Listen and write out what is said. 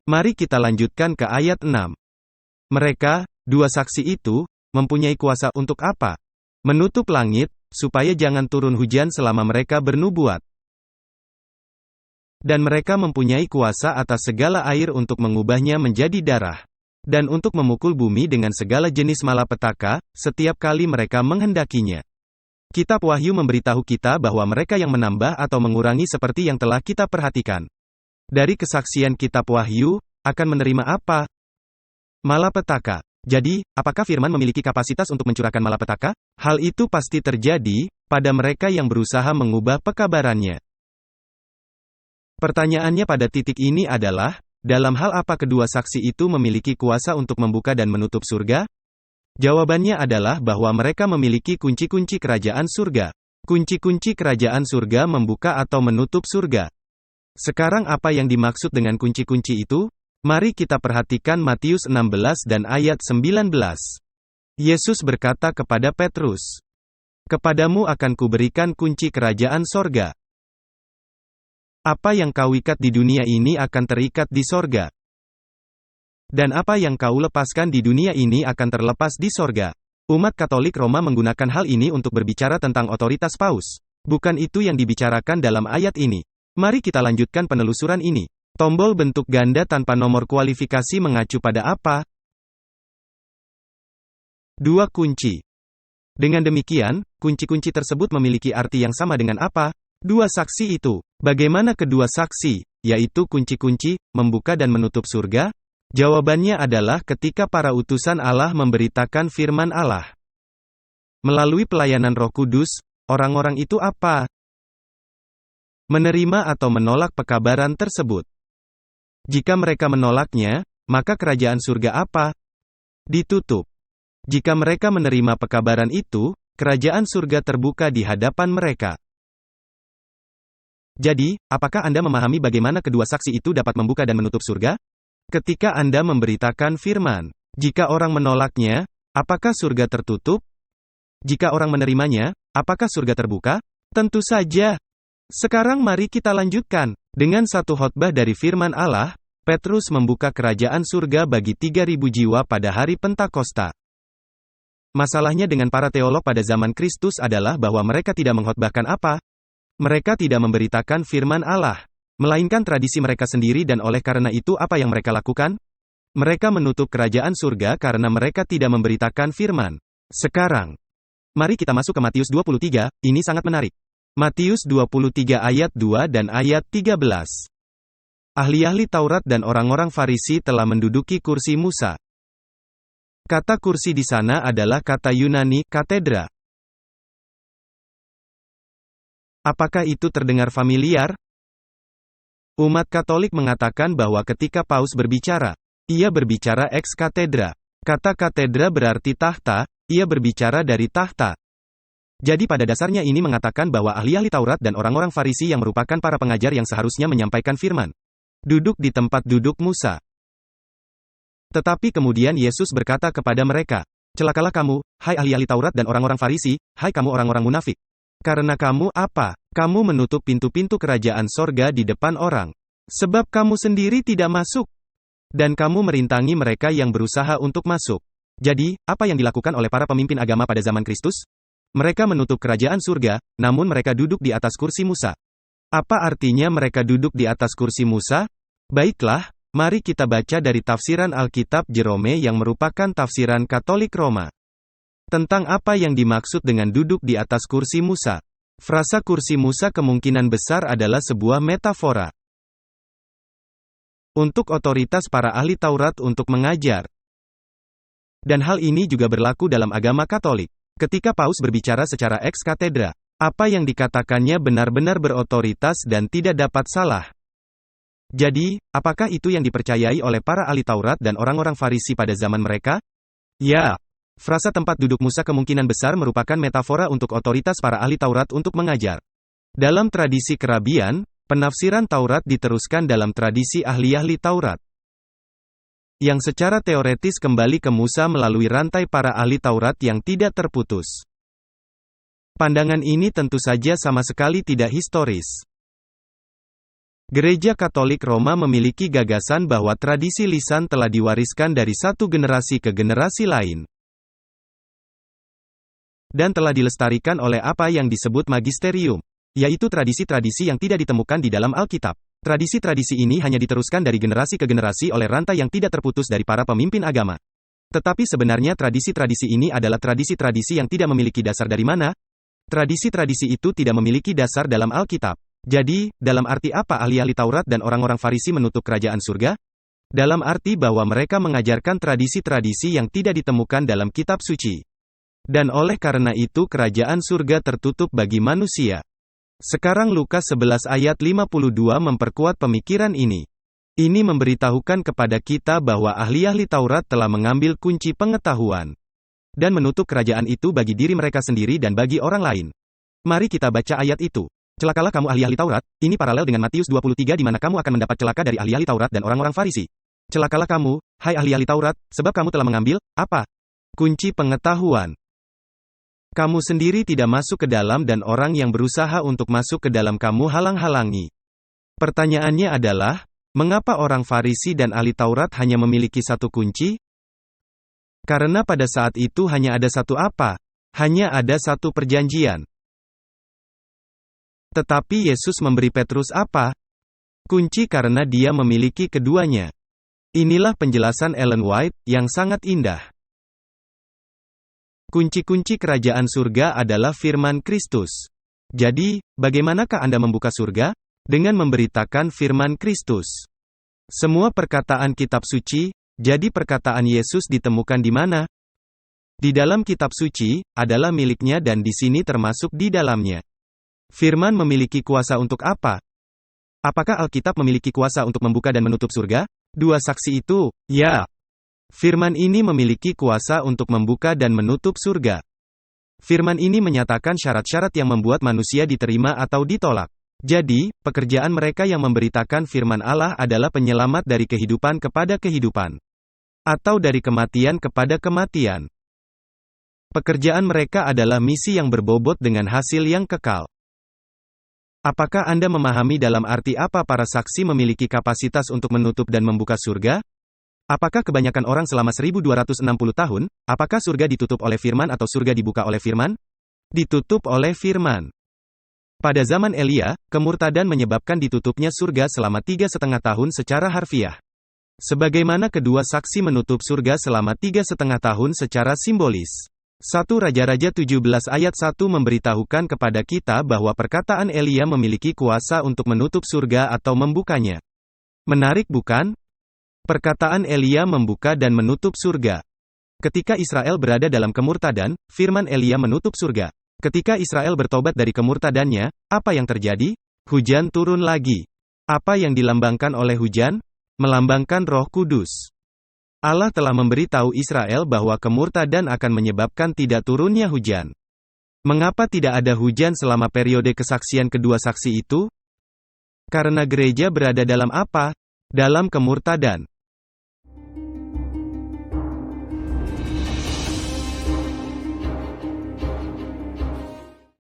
Mari kita lanjutkan ke ayat 6. Mereka, dua saksi itu, mempunyai kuasa untuk apa? Menutup langit, supaya jangan turun hujan selama mereka bernubuat. Dan mereka mempunyai kuasa atas segala air untuk mengubahnya menjadi darah. Dan untuk memukul bumi dengan segala jenis malapetaka, setiap kali mereka menghendakinya. Kitab Wahyu memberitahu kita bahwa mereka yang menambah atau mengurangi seperti yang telah kita perhatikan. Dari kesaksian kitab Wahyu, akan menerima apa? Malapetaka. Jadi, apakah firman memiliki kapasitas untuk mencurahkan malapetaka? Hal itu pasti terjadi pada mereka yang berusaha mengubah pekabarannya. Pertanyaannya pada titik ini adalah, dalam hal apa kedua saksi itu memiliki kuasa untuk membuka dan menutup surga? Jawabannya adalah bahwa mereka memiliki kunci-kunci kerajaan surga. Kunci-kunci kerajaan surga membuka atau menutup surga. Sekarang apa yang dimaksud dengan kunci-kunci itu? Mari kita perhatikan Matius 16 dan ayat 19. Yesus berkata kepada Petrus, "Kepadamu akan kuberikan kunci kerajaan sorga. Apa yang kau ikat di dunia ini akan terikat di sorga. Dan apa yang kau lepaskan di dunia ini akan terlepas di sorga." Umat Katolik Roma menggunakan hal ini untuk berbicara tentang otoritas Paus. Bukan itu yang dibicarakan dalam ayat ini. Mari kita lanjutkan penelusuran ini. Tombol bentuk ganda tanpa nomor kualifikasi mengacu pada apa? Dua kunci. Dengan demikian, kunci-kunci tersebut memiliki arti yang sama dengan apa? Dua saksi itu. Bagaimana kedua saksi, yaitu kunci-kunci, membuka dan menutup surga? Jawabannya adalah ketika para utusan Allah memberitakan firman Allah. Melalui pelayanan Roh Kudus, orang-orang itu apa? Menerima atau menolak pekabaran tersebut. Jika mereka menolaknya, maka kerajaan surga apa? Ditutup. Jika mereka menerima pekabaran itu, kerajaan surga terbuka di hadapan mereka. Jadi, apakah Anda memahami bagaimana kedua saksi itu dapat membuka dan menutup surga? Ketika Anda memberitakan firman, jika orang menolaknya, apakah surga tertutup? Jika orang menerimanya, apakah surga terbuka? Tentu saja. Sekarang mari kita lanjutkan. Dengan satu khotbah dari firman Allah, Petrus membuka kerajaan surga bagi 3.000 jiwa pada hari Pentakosta. Masalahnya dengan para teolog pada zaman Kristus adalah bahwa mereka tidak mengkhotbahkan apa? Mereka tidak memberitakan firman Allah, melainkan tradisi mereka sendiri, dan oleh karena itu apa yang mereka lakukan? Mereka menutup kerajaan surga karena mereka tidak memberitakan firman. Sekarang, mari kita masuk ke Matius 23, ini sangat menarik. Matius 23 ayat 2 dan ayat 13. Ahli-ahli Taurat dan orang-orang Farisi telah menduduki kursi Musa. Kata kursi di sana adalah kata Yunani, katedra. Apakah itu terdengar familiar? Umat Katolik mengatakan bahwa ketika Paus berbicara, ia berbicara ex katedra. Kata katedra berarti tahta, ia berbicara dari tahta. Jadi pada dasarnya ini mengatakan bahwa ahli-ahli Taurat dan orang-orang Farisi yang merupakan para pengajar yang seharusnya menyampaikan firman, duduk di tempat duduk Musa. Tetapi kemudian Yesus berkata kepada mereka, "Celakalah kamu, hai ahli-ahli Taurat dan orang-orang Farisi, hai kamu orang-orang munafik. Karena kamu apa? Kamu menutup pintu-pintu kerajaan sorga di depan orang. Sebab kamu sendiri tidak masuk. Dan kamu merintangi mereka yang berusaha untuk masuk." Jadi, apa yang dilakukan oleh para pemimpin agama pada zaman Kristus? Mereka menutup kerajaan surga, namun mereka duduk di atas kursi Musa. Apa artinya mereka duduk di atas kursi Musa? Baiklah, mari kita baca dari tafsiran Alkitab Jerome yang merupakan tafsiran Katolik Roma. Tentang apa yang dimaksud dengan duduk di atas kursi Musa. Frasa kursi Musa kemungkinan besar adalah sebuah metafora untuk otoritas para ahli Taurat untuk mengajar. Dan hal ini juga berlaku dalam agama Katolik. Ketika Paus berbicara secara ex katedra, apa yang dikatakannya benar-benar berotoritas dan tidak dapat salah. Jadi, apakah itu yang dipercayai oleh para ahli Taurat dan orang-orang Farisi pada zaman mereka? Ya. Frasa tempat duduk Musa kemungkinan besar merupakan metafora untuk otoritas para ahli Taurat untuk mengajar. Dalam tradisi kerabian, penafsiran Taurat diteruskan dalam tradisi ahli-ahli Taurat, yang secara teoretis kembali ke Musa melalui rantai para ahli Taurat yang tidak terputus. Pandangan ini tentu saja sama sekali tidak historis. Gereja Katolik Roma memiliki gagasan bahwa tradisi lisan telah diwariskan dari satu generasi ke generasi lain, dan telah dilestarikan oleh apa yang disebut magisterium, yaitu tradisi-tradisi yang tidak ditemukan di dalam Alkitab. Tradisi-tradisi ini hanya diteruskan dari generasi ke generasi oleh rantai yang tidak terputus dari para pemimpin agama. Tetapi sebenarnya tradisi-tradisi ini adalah tradisi-tradisi yang tidak memiliki dasar dari mana? Tradisi-tradisi itu tidak memiliki dasar dalam Alkitab. Jadi, dalam arti apa ahli-ahli Taurat dan orang-orang Farisi menutup kerajaan surga? Dalam arti bahwa mereka mengajarkan tradisi-tradisi yang tidak ditemukan dalam kitab suci. Dan oleh karena itu kerajaan surga tertutup bagi manusia. Sekarang Lukas 11 ayat 52 memperkuat pemikiran ini. Ini memberitahukan kepada kita bahwa ahli-ahli Taurat telah mengambil kunci pengetahuan dan menutup kerajaan itu bagi diri mereka sendiri dan bagi orang lain. Mari kita baca ayat itu. Celakalah kamu ahli-ahli Taurat, ini paralel dengan Matius 23 di mana kamu akan mendapat celaka dari ahli-ahli Taurat dan orang-orang Farisi. Celakalah kamu, hai ahli-ahli Taurat, sebab kamu telah mengambil, apa? Kunci pengetahuan. Kamu sendiri tidak masuk ke dalam dan orang yang berusaha untuk masuk ke dalam kamu halang-halangi. Pertanyaannya adalah, mengapa orang Farisi dan ahli Taurat hanya memiliki satu kunci? Karena pada saat itu hanya ada satu apa? Hanya ada satu perjanjian. Tetapi Yesus memberi Petrus apa? Kunci karena dia memiliki keduanya. Inilah penjelasan Ellen White, yang sangat indah. Kunci-kunci kerajaan surga adalah firman Kristus. Jadi, bagaimanakah Anda membuka surga? Dengan memberitakan firman Kristus. Semua perkataan kitab suci, jadi perkataan Yesus ditemukan di mana? Di dalam kitab suci, adalah miliknya dan di sini termasuk di dalamnya. Firman memiliki kuasa untuk apa? Apakah Alkitab memiliki kuasa untuk membuka dan menutup surga? Dua saksi itu, ya. Firman ini memiliki kuasa untuk membuka dan menutup surga. Firman ini menyatakan syarat-syarat yang membuat manusia diterima atau ditolak. Jadi, pekerjaan mereka yang memberitakan firman Allah adalah penyelamat dari kehidupan kepada kehidupan. Atau dari kematian kepada kematian. Pekerjaan mereka adalah misi yang berbobot dengan hasil yang kekal. Apakah Anda memahami dalam arti apa para saksi memiliki kapasitas untuk menutup dan membuka surga? Apakah kebanyakan orang selama 1260 tahun, apakah surga ditutup oleh firman atau surga dibuka oleh firman? Ditutup oleh firman. Pada zaman Elia, kemurtadan menyebabkan ditutupnya surga selama 3,5 tahun secara harfiah. Sebagaimana kedua saksi menutup surga selama 3,5 tahun secara simbolis. 1 Raja-Raja 17 ayat 1 memberitahukan kepada kita bahwa perkataan Elia memiliki kuasa untuk menutup surga atau membukanya. Menarik bukan? Perkataan Elia membuka dan menutup surga. Ketika Israel berada dalam kemurtadan, firman Elia menutup surga. Ketika Israel bertobat dari kemurtadannya, apa yang terjadi? Hujan turun lagi. Apa yang dilambangkan oleh hujan? Melambangkan Roh Kudus. Allah telah memberitahu Israel bahwa kemurtadan akan menyebabkan tidak turunnya hujan. Mengapa tidak ada hujan selama periode kesaksian kedua saksi itu? Karena gereja berada dalam apa? Dalam kemurtadan.